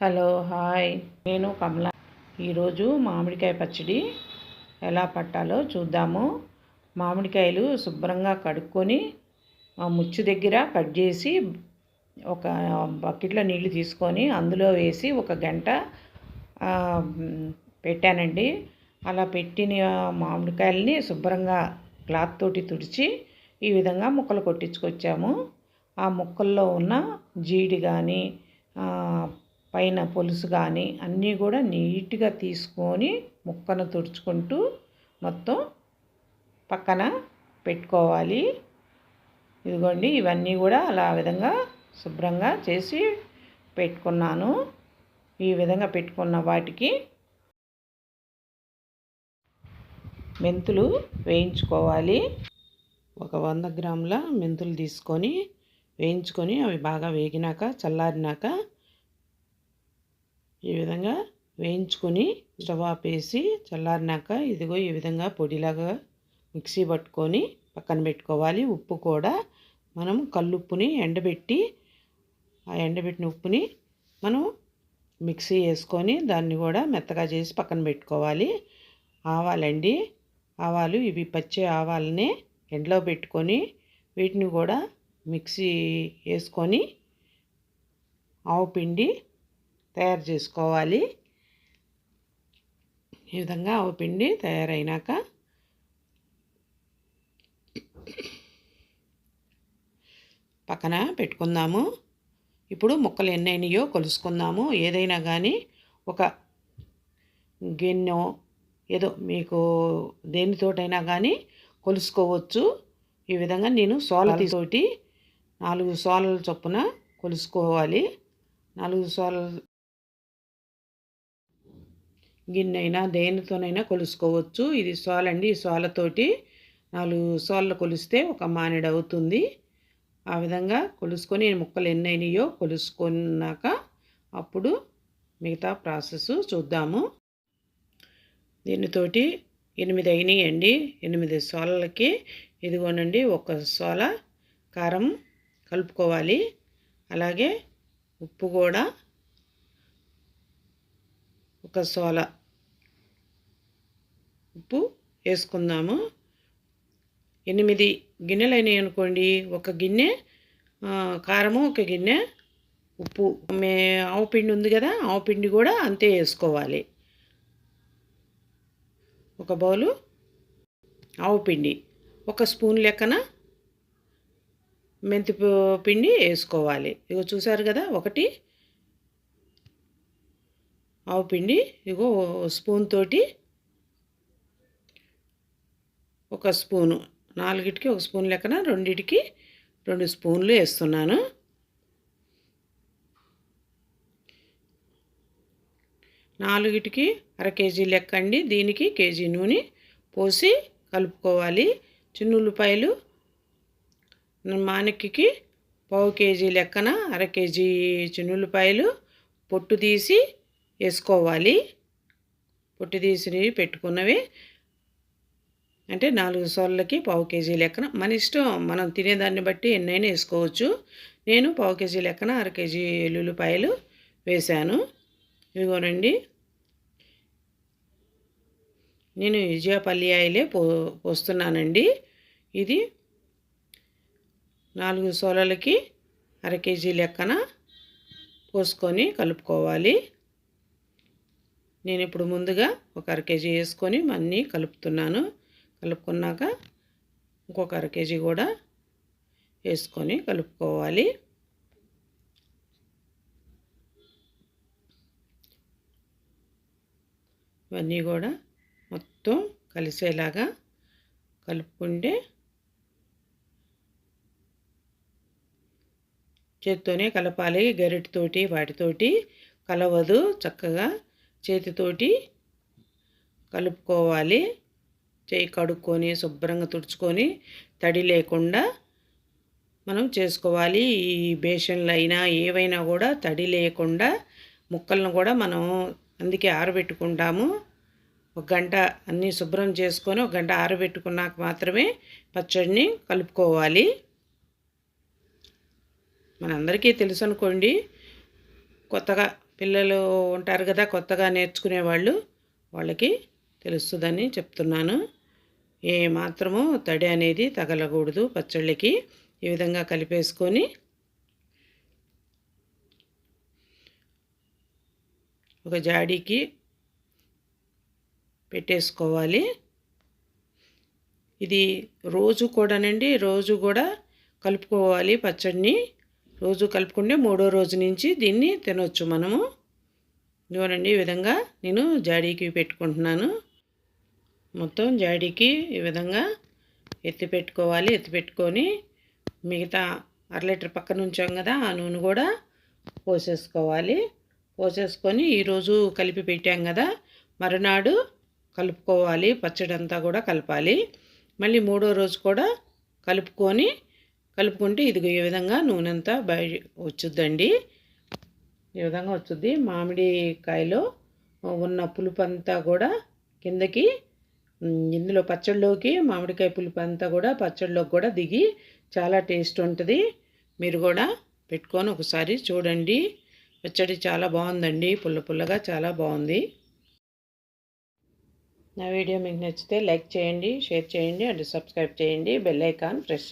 Hello hi, నేను కమల. ఈరోజు మామిడికాయ పచ్చడి ఎలా పట్టాలో చూద్దాము. మామిడికాయలు శుభ్రంగా కడుక్కొని ముచ్చు దగ్గర కట్ చేసి ఒక బకెట్లో నీళ్లు తీసుకొని అందులో వేసి ఒక గంట పెట్టానండి. అలా పెట్టిన మామిడికాయలని శుభ్రంగా క్లాత్ తోటి తుడిచి ఈ విధంగా ముక్కలు కొట్టించుకొచ్చాము. ఆ ముక్కల్లో ఉన్న జీడి కానీ పైన పొలుసు కానీ అన్నీ కూడా నీట్గా తీసుకొని ముక్కను తుడుచుకుంటూ మొత్తం పక్కన పెట్టుకోవాలి. ఇదిగోండి, ఇవన్నీ కూడా అలా విధంగా శుభ్రంగా చేసి పెట్టుకున్నాను. ఈ విధంగా పెట్టుకున్న వాటికి మెంతులు వేయించుకోవాలి. ఒక 100 గ్రాముల మెంతులు తీసుకొని వేయించుకొని అవి బాగా వేగినాక చల్లారినాక ఈ విధంగా వేయించుకొని స్టవ్ ఆపేసి చల్లారినాక ఇదిగో ఈ విధంగా పొడిలాగా మిక్సీ పట్టుకొని పక్కన పెట్టుకోవాలి. ఉప్పు కూడా మనం కల్లుప్పుని ఎండబెట్టి ఆ ఎండబెట్టిన ఉప్పుని మనం మిక్సీ వేసుకొని దాన్ని కూడా మెత్తగా చేసి పక్కన పెట్టుకోవాలి. ఆవాలండి, ఆవాలు ఇవి పచ్చి ఆవాలనే ఎండలో పెట్టుకొని వీటిని కూడా మిక్సీ వేసుకొని ఆవు పిండి తయారు చేసుకోవాలి. ఈ విధంగా ఆవపిండి తయారైనాక పక్కన పెట్టుకుందాము. ఇప్పుడు ముక్కలు ఎన్ని అయినాయో కొలుసుకుందాము. ఏదైనా కానీ ఒక గిన్నె ఏదో మీకు దేనితోటైనా కానీ కొలుసుకోవచ్చు. ఈ విధంగా నేను సోలతోటి 4 సోలల చొప్పున కొలుసుకోవాలి. 4 సోలలు గిన్నె అయినా దేనితోనైనా కొలుసుకోవచ్చు. ఇది సోలండి. ఈ సోలతోటి 4 సోళ్ళు కొలిస్తే ఒక మానేడు అవుతుంది. ఆ విధంగా కొలుసుకొని ముక్కలు ఎన్ని అయినాయో కొలుసుకున్నాక అప్పుడు మిగతా ప్రాసెస్ చూద్దాము. దీనితోటి 8 అయినాయండి. 8 సోలలకి ఇదిగోనండి ఒక సోల కారం కలుపుకోవాలి. అలాగే ఉప్పు కూడా ఒక సోల ఉప్పు వేసుకుందాము. 8 గిన్నెలు అయినాయి అనుకోండి. ఒక గిన్నె కారము, ఒక గిన్నె ఉప్పు. ఆవపిండి ఉంది కదా, ఆవపిండి కూడా అంతే వేసుకోవాలి. ఒక బౌలు ఆవపిండి, 1 స్పూన్ లెక్కన మెంతి పిండి వేసుకోవాలి. ఇగో చూసారు కదా, 1 ఆవపిండి. ఇగో స్పూన్ తోటి 1 స్పూను, 4కి 1 స్పూన్ లెక్కన 2కి 2 స్పూన్లు వేస్తున్నాను. నాలుగిటికి 1/2 కేజీ లెక్క అండి. దీనికి కేజీ నూనె పోసి కలుపుకోవాలి. చిన్నుల్లిపాయలు మానెక్కికి 1/2 కేజీ లెక్కన 1/2 కేజీ చిన్నుల్లిపాయలు పొట్టు తీసి వేసుకోవాలి. పొట్టు తీసి పెట్టుకున్నవి అంటే 4 సోళ్ళకి 1/2 కేజీ లెక్కన మన ఇష్టం. మనం తినేదాన్ని బట్టి ఎన్నైనా వేసుకోవచ్చు. నేను 1/2 కేజీ లెక్కన 1/2 కేజీ ఎల్లుల్లిపాయలు వేశాను. ఇదిగోనండి, నేను విజయపల్లి ఆయిలే పోస్తున్నానండి. ఇది 4 సోలలకి 1/2 కేజీ లెక్కన పోసుకొని కలుపుకోవాలి. నేను ఇప్పుడు ముందుగా ఒక 1/2 కేజీ వేసుకొని అన్నీ కలుపుతున్నాను. కలుపుకున్నాక ఇంకొక 1/2 కేజీ కూడా వేసుకొని కలుపుకోవాలి. ఇవన్నీ కూడా మొత్తం కలిసేలాగా కలుపుకుంటే చేతితోనే కలపాలి. గరిటెతోటి వాటితోటి కలవదు. చక్కగా చేతితోటి కలుపుకోవాలి. చేయి కడుక్కొని శుభ్రంగా తుడుచుకొని తడి లేకుండా మనం చేసుకోవాలి. ఈ బేషన్లు అయినా ఏవైనా కూడా తడి లేకుండా ముక్కలను కూడా మనం అందుకే ఆరబెట్టుకుంటాము. 1 గంట అన్నీ శుభ్రం చేసుకొని 1 గంట ఆరబెట్టుకున్నాక మాత్రమే పచ్చడిని కలుపుకోవాలి. మనందరికీ తెలుసు అనుకోండి. కొత్తగా పిల్లలు ఉంటారు కదా కొత్తగా నేర్చుకునేవాళ్ళు, వాళ్ళకి తెలుస్తుందని చెప్తున్నాను. ఏ మాత్రము తడి అనేది తగలకూడదు పచ్చళ్ళకి. ఈ విధంగా కలిపేసుకొని ఒక జాడీకి పెట్టేసుకోవాలి. ఇది రోజు కూడా కలుపుకోవాలి పచ్చడిని. రోజు కలుపుకుంటే మూడో రోజు నుంచి దీన్ని తినొచ్చు మనము. చూడండి, ఈ విధంగా నేను జాడీకి పెట్టుకుంటున్నాను. మొత్తం జాడీకి ఈ విధంగా ఎత్తి పెట్టుకొని మిగతా 1/2 లీటర్ పక్కన ఉంచాం కదా, ఆ నూనె కూడా పోసేసుకొని ఈరోజు కలిపి పెట్టాం కదా, మరునాడు కలుపుకోవాలి. పచ్చడి అంతా కూడా కలపాలి. మళ్ళీ మూడో రోజు కూడా కలుపుకుంటే ఇదిగో ఈ విధంగా నూనె అంతా వచ్చుద్దండి. ఈ విధంగా వచ్చుద్ది. మామిడికాయలో ఉన్న పులుపు అంతా కూడా కిందకి ఇందులో పచ్చడిలోకి మామిడికాయ పులుపు అంతా కూడా పచ్చడిలోకి కూడా దిగి చాలా టేస్ట్ ఉంటుంది. మీరు కూడా పెట్టుకొని ఒకసారి చూడండి. పచ్చడి చాలా బాగుందండి, పుల్లగా చాలా బాగుంది. నా వీడియో మీకు నచ్చితే లైక్ చేయండి, షేర్ చేయండి అండ్ సబ్స్క్రైబ్ చేయండి. Bell icon press